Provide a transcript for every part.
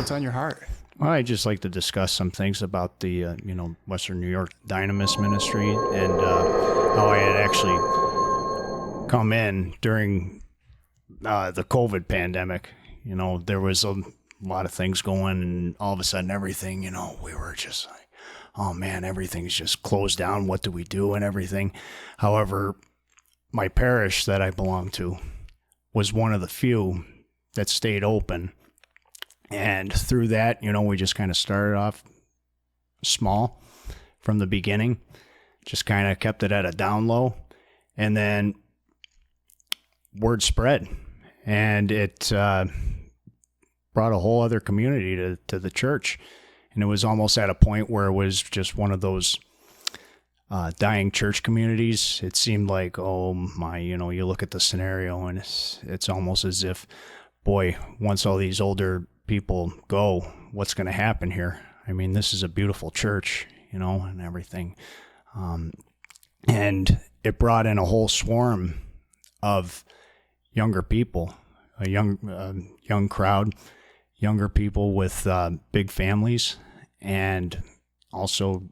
what's on your heart? Well, I'd just like to discuss some things about the, Western New York Dynamis ministry and how I had actually come in during the COVID pandemic. There was a lot of things going, and all of a sudden everything, we were just like, oh man, everything's just closed down. What do we do and everything? However, my parish that I belonged to was one of the few that stayed open. And through that, we just kind of started off small from the beginning, just kind of kept it at a down low, and then word spread, and it brought a whole other community to the church. And it was almost at a point where it was just one of those dying church communities. It seemed like, oh my, you look at the scenario and it's almost as if, boy, once all these older people go, what's going to happen here? I mean, this is a beautiful church, and everything. And it brought in a whole swarm of younger people, a young crowd, younger people with big families, and also,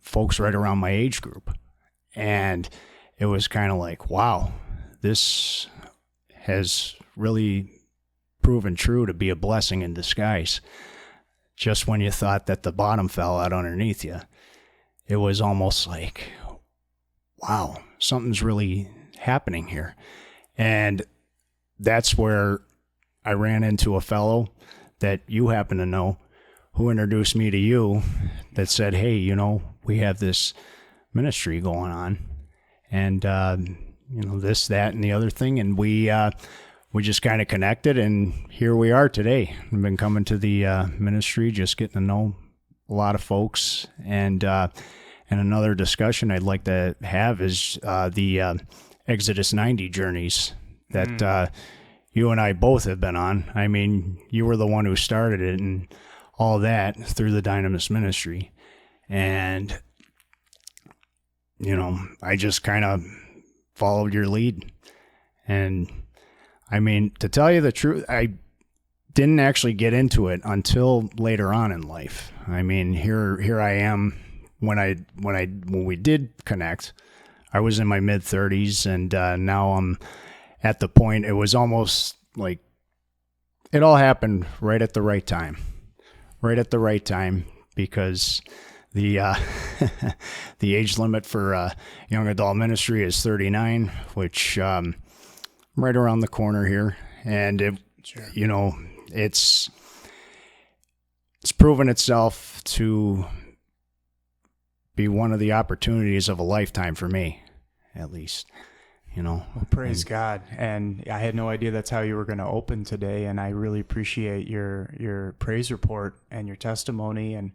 folks right around my age group. And it was kind of like, wow, this has really proven true to be a blessing in disguise. Just when you thought that the bottom fell out underneath you, it was almost like, wow, something's really happening here. And that's where I ran into a fellow that you happen to know, who introduced me to you, that said, hey, we have this ministry going on, and this, that, and the other thing. And we just kind of connected, and here we are today. I've been coming to the ministry, just getting to know a lot of folks. And another discussion I'd like to have is the Exodus 90 journeys that you and I both have been on. I mean, you were the one who started it and all that through the Dynamis ministry. And, I just kind of followed your lead. And I mean, to tell you the truth, I didn't actually get into it until later on in life. I mean, here I am. When we did connect, I was in my mid-30s, and now I'm at the point. It was almost like it all happened right at the right time. Right at the right time, because the the age limit for young adult ministry is 39, which right around the corner here, and it's proven itself to be one of the opportunities of a lifetime for me, at least. Well, praise God. And I had no idea that's how you were going to open today, and I really appreciate your praise report and your testimony. And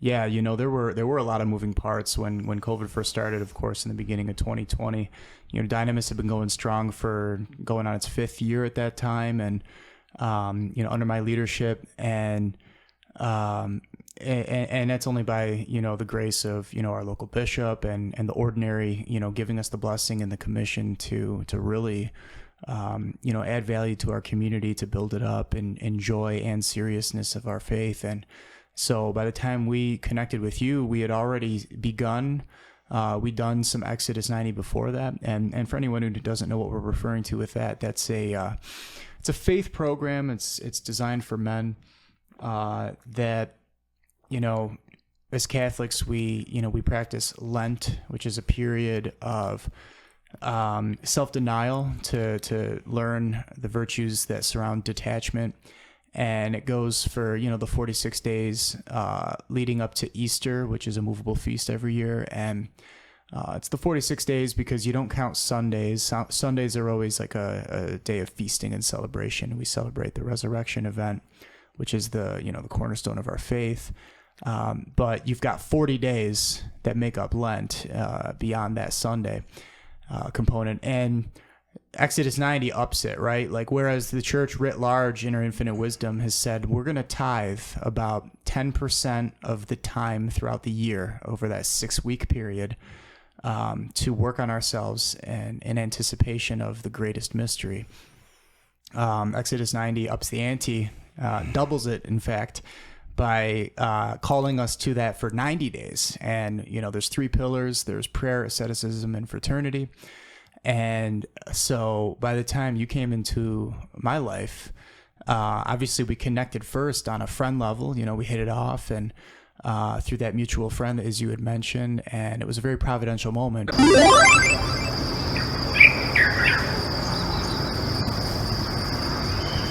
yeah, there were a lot of moving parts when COVID first started, of course, in the beginning of 2020. Dynamis had been going strong for going on its 5th year at that time, and under my leadership, and that's only by the grace of our local bishop and the ordinary giving us the blessing and the commission to really add value to our community, to build it up in joy and seriousness of our faith. And so by the time we connected with you, we had already begun. We'd done some Exodus 90 before that, and for anyone who doesn't know what we're referring to with that, it's a faith program. It's designed for men that as Catholics, we practice Lent, which is a period of self-denial to learn the virtues that surround detachment. And it goes for, the 46 days leading up to Easter, which is a movable feast every year. And it's the 46 days because you don't count Sundays. Sundays are always like a day of feasting and celebration. We celebrate the resurrection event, which is the cornerstone of our faith. But you've got 40 days that make up Lent beyond that Sunday component. And Exodus 90 ups it, right? Like, whereas the church writ large in her infinite wisdom has said, we're going to tithe about 10% of the time throughout the year over that 6-week period to work on ourselves and in anticipation of the greatest mystery. Exodus 90 ups the ante, doubles it, in fact, by calling us to that for 90 days. And, there's 3 pillars. There's prayer, asceticism, and fraternity. And so by the time you came into my life, obviously we connected first on a friend level. We hit it off, and through that mutual friend, as you had mentioned, and it was a very providential moment.